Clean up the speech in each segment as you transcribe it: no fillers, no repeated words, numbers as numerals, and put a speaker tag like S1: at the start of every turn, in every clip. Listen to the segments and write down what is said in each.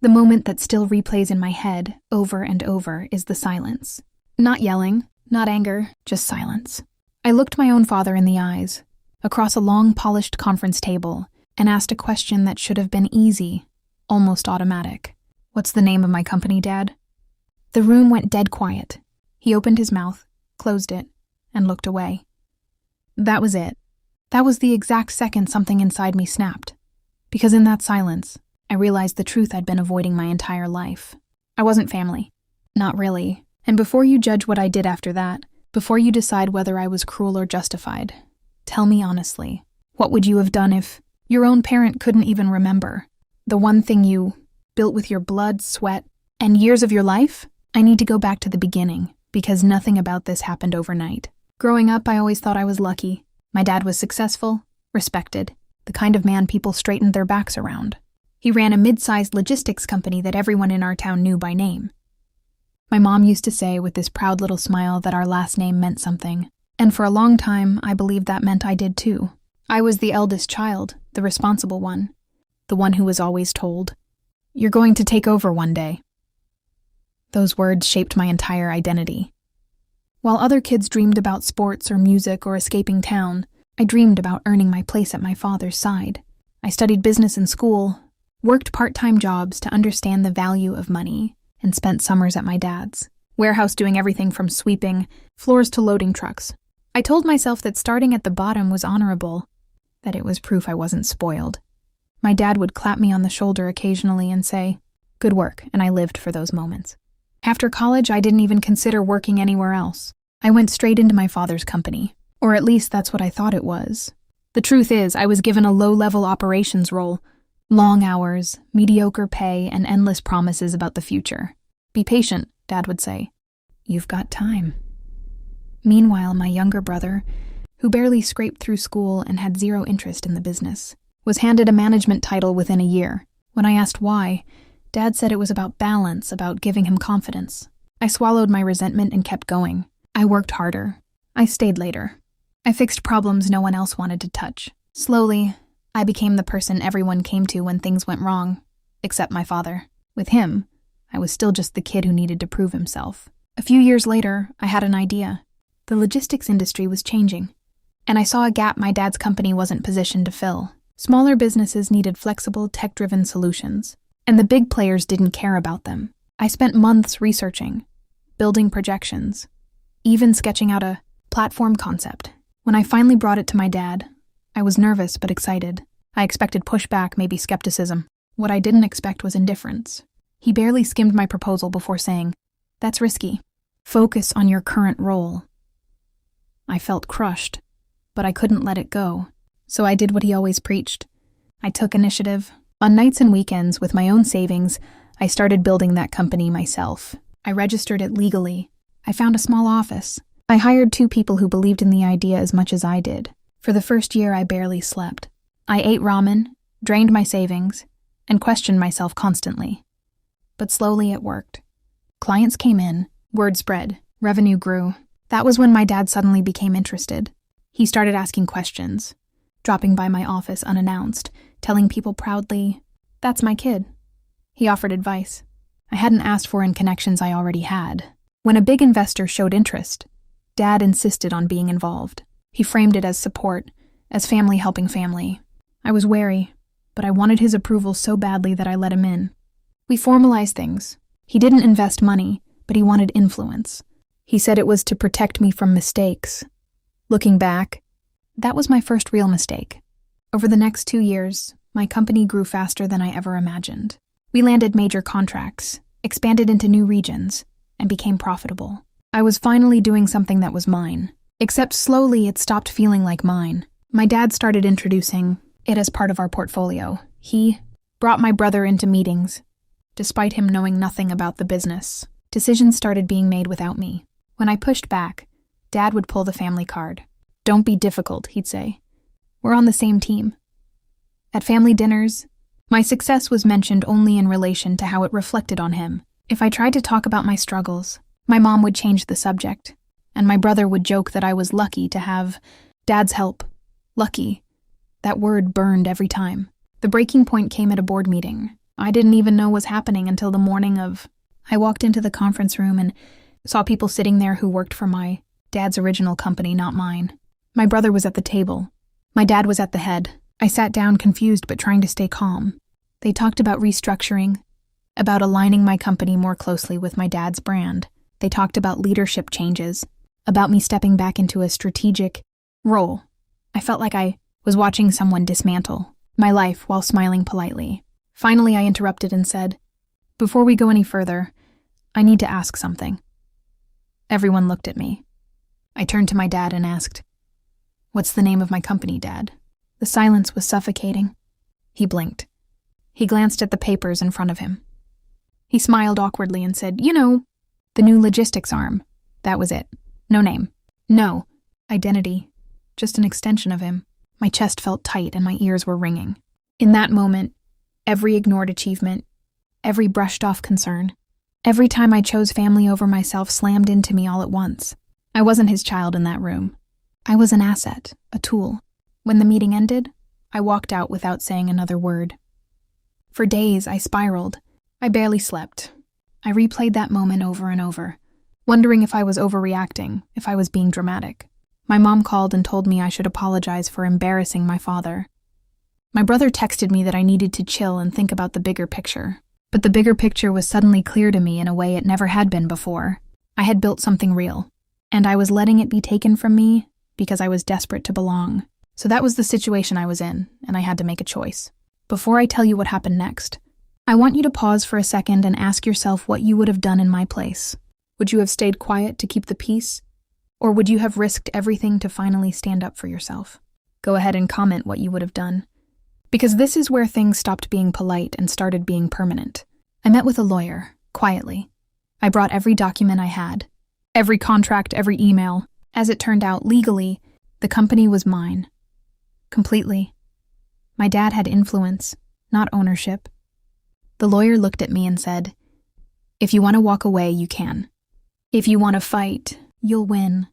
S1: The moment that still replays in my head over and over is the silence. Not yelling, not anger, just silence. I looked my own father in the eyes, across a long polished conference table, and asked a question that should have been easy, almost automatic. "What's the name of my company, Dad?" The room went dead quiet. He opened his mouth, closed it, and looked away. That was it. That was the exact second something inside me snapped. Because in that silence, I realized the truth I'd been avoiding my entire life. I wasn't family. Not really. And before you judge what I did after that, before you decide whether I was cruel or justified, tell me honestly, what would you have done if your own parent couldn't even remember? The one thing you built with your blood, sweat, and years of your life? I need to go back to the beginning, because nothing about this happened overnight. Growing up, I always thought I was lucky. My dad was successful, respected, the kind of man people straightened their backs around. He ran a mid-sized logistics company that everyone in our town knew by name. My mom used to say with this proud little smile that our last name meant something, and for a long time, I believed that meant I did too. I was the eldest child, the responsible one, the one who was always told, "You're going to take over one day." Those words shaped my entire identity. While other kids dreamed about sports or music or escaping town, I dreamed about earning my place at my father's side. I studied business in school, worked part-time jobs to understand the value of money, and spent summers at my dad's warehouse doing everything from sweeping floors to loading trucks. I told myself that starting at the bottom was honorable, that it was proof I wasn't spoiled. My dad would clap me on the shoulder occasionally and say, "Good work," and I lived for those moments. After college, I didn't even consider working anywhere else. I went straight into my father's company, or at least that's what I thought it was. The truth is, I was given a low-level operations role, long hours, mediocre pay, and endless promises about the future. "Be patient," Dad would say. "You've got time." Meanwhile, my younger brother, who barely scraped through school and had zero interest in the business, was handed a management title within a year. When I asked why, Dad said it was about balance, about giving him confidence. I swallowed my resentment and kept going. I worked harder. I stayed later. I fixed problems no one else wanted to touch. Slowly, I became the person everyone came to when things went wrong, except my father. With him, I was still just the kid who needed to prove himself. A few years later, I had an idea. The logistics industry was changing, and I saw a gap my dad's company wasn't positioned to fill. Smaller businesses needed flexible, tech-driven solutions, and the big players didn't care about them. I spent months researching, building projections, even sketching out a platform concept. When I finally brought it to my dad, I was nervous but excited. I expected pushback, maybe skepticism. What I didn't expect was indifference. He barely skimmed my proposal before saying, "That's risky. Focus on your current role." I felt crushed, but I couldn't let it go. So I did what he always preached. I took initiative. On nights and weekends, with my own savings, I started building that company myself. I registered it legally. I found a small office. I hired 2 people who believed in the idea as much as I did. For the first year, I barely slept. I ate ramen, drained my savings, and questioned myself constantly. But slowly it worked. Clients came in, word spread, revenue grew. That was when my dad suddenly became interested. He started asking questions, dropping by my office unannounced, telling people proudly, "That's my kid." He offered advice I hadn't asked for in connections I already had. When a big investor showed interest, Dad insisted on being involved. He framed it as support, as family helping family. I was wary, but I wanted his approval so badly that I let him in. We formalized things. He didn't invest money, but he wanted influence. He said it was to protect me from mistakes. Looking back, that was my first real mistake. Over the next 2 years, my company grew faster than I ever imagined. We landed major contracts, expanded into new regions, and became profitable. I was finally doing something that was mine. Except slowly it stopped feeling like mine. My dad started introducing it as part of our portfolio. He brought my brother into meetings, despite him knowing nothing about the business. Decisions started being made without me. When I pushed back, Dad would pull the family card. "Don't be difficult," he'd say. "We're on the same team." At family dinners, my success was mentioned only in relation to how it reflected on him. If I tried to talk about my struggles, my mom would change the subject, and my brother would joke that I was lucky to have Dad's help. Lucky. That word burned every time. The breaking point came at a board meeting. I didn't even know was happening until the morning of. I walked into the conference room and saw people sitting there who worked for my dad's original company, not mine. My brother was at the table. My dad was at the head. I sat down confused but trying to stay calm. They talked about restructuring, about aligning my company more closely with my dad's brand. They talked about leadership changes, about me stepping back into a strategic role. I felt like I was watching someone dismantle my life while smiling politely. Finally, I interrupted and said, "Before we go any further, I need to ask something." Everyone looked at me. I turned to my dad and asked, "What's the name of my company, Dad?" The silence was suffocating. He blinked. He glanced at the papers in front of him. He smiled awkwardly and said, "You know, the new logistics arm." That was it. No name. No identity. Just an extension of him. My chest felt tight and my ears were ringing. In that moment, every ignored achievement, every brushed-off concern, every time I chose family over myself slammed into me all at once. I wasn't his child in that room. I was an asset, a tool. When the meeting ended, I walked out without saying another word. For days, I spiraled. I barely slept. I replayed that moment over and over, wondering if I was overreacting, if I was being dramatic. My mom called and told me I should apologize for embarrassing my father. My brother texted me that I needed to chill and think about the bigger picture. But the bigger picture was suddenly clear to me in a way it never had been before. I had built something real, and I was letting it be taken from me because I was desperate to belong. So that was the situation I was in, and I had to make a choice. Before I tell you what happened next, I want you to pause for a second and ask yourself what you would have done in my place. Would you have stayed quiet to keep the peace? Or would you have risked everything to finally stand up for yourself? Go ahead and comment what you would have done. Because this is where things stopped being polite and started being permanent. I met with a lawyer, quietly. I brought every document I had, every contract, every email. As it turned out, legally, the company was mine. Completely. My dad had influence, not ownership. The lawyer looked at me and said, "If you want to walk away, you can. If you want to fight, you'll win."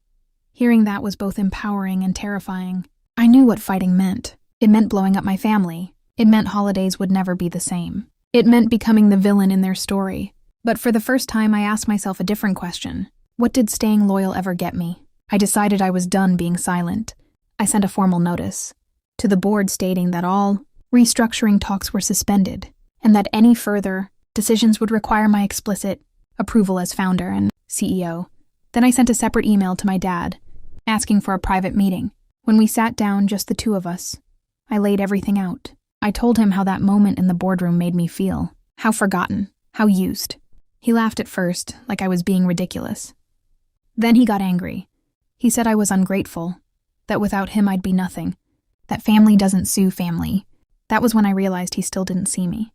S1: Hearing that was both empowering and terrifying. I knew what fighting meant. It meant blowing up my family. It meant holidays would never be the same. It meant becoming the villain in their story. But for the first time, I asked myself a different question. What did staying loyal ever get me? I decided I was done being silent. I sent a formal notice to the board stating that all restructuring talks were suspended and that any further decisions would require my explicit approval as founder and CEO. Then I sent a separate email to my dad, asking for a private meeting. When we sat down, just the two of us, I laid everything out. I told him how that moment in the boardroom made me feel. How forgotten, how used. He laughed at first, like I was being ridiculous. Then he got angry. He said I was ungrateful, that without him I'd be nothing, that family doesn't sue family. That was when I realized he still didn't see me.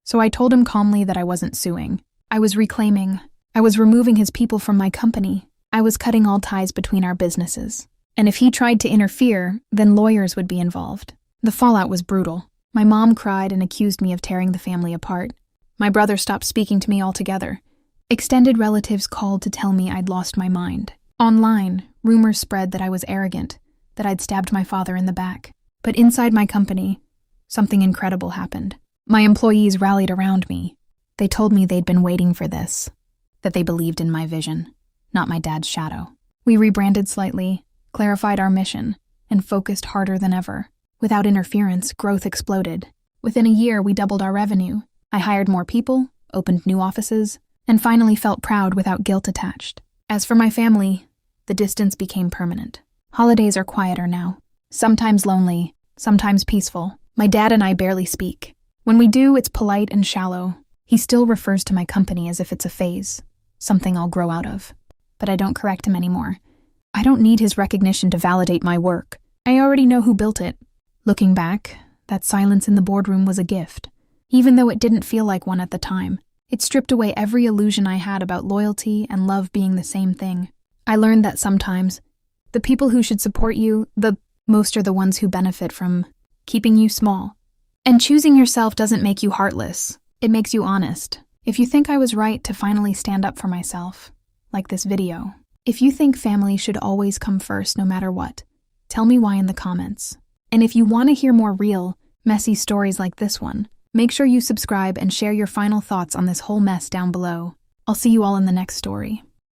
S1: So I told him calmly that I wasn't suing. I was reclaiming. I was removing his people from my company. I was cutting all ties between our businesses. And if he tried to interfere, then lawyers would be involved. The fallout was brutal. My mom cried and accused me of tearing the family apart. My brother stopped speaking to me altogether. Extended relatives called to tell me I'd lost my mind. Online, rumors spread that I was arrogant, that I'd stabbed my father in the back. But inside my company, something incredible happened. My employees rallied around me. They told me they'd been waiting for this, that they believed in my vision, not my dad's shadow. We rebranded slightly, clarified our mission, and focused harder than ever. Without interference, growth exploded. Within a year, we doubled our revenue. I hired more people, opened new offices, and finally felt proud without guilt attached. As for my family, the distance became permanent. Holidays are quieter now. Sometimes lonely, sometimes peaceful. My dad and I barely speak. When we do, it's polite and shallow. He still refers to my company as if it's a phase, something I'll grow out of. But I don't correct him anymore. I don't need his recognition to validate my work. I already know who built it. Looking back, that silence in the boardroom was a gift. Even though it didn't feel like one at the time, it stripped away every illusion I had about loyalty and love being the same thing. I learned that sometimes, the people who should support you, the most are the ones who benefit from keeping you small. And choosing yourself doesn't make you heartless. It makes you honest. If you think I was right to finally stand up for myself, like this video, if you think family should always come first no matter what, tell me why in the comments. And if you want to hear more real, messy stories like this one, Make sure you subscribe and share your final thoughts on this whole mess down below. I'll see you all in the next story.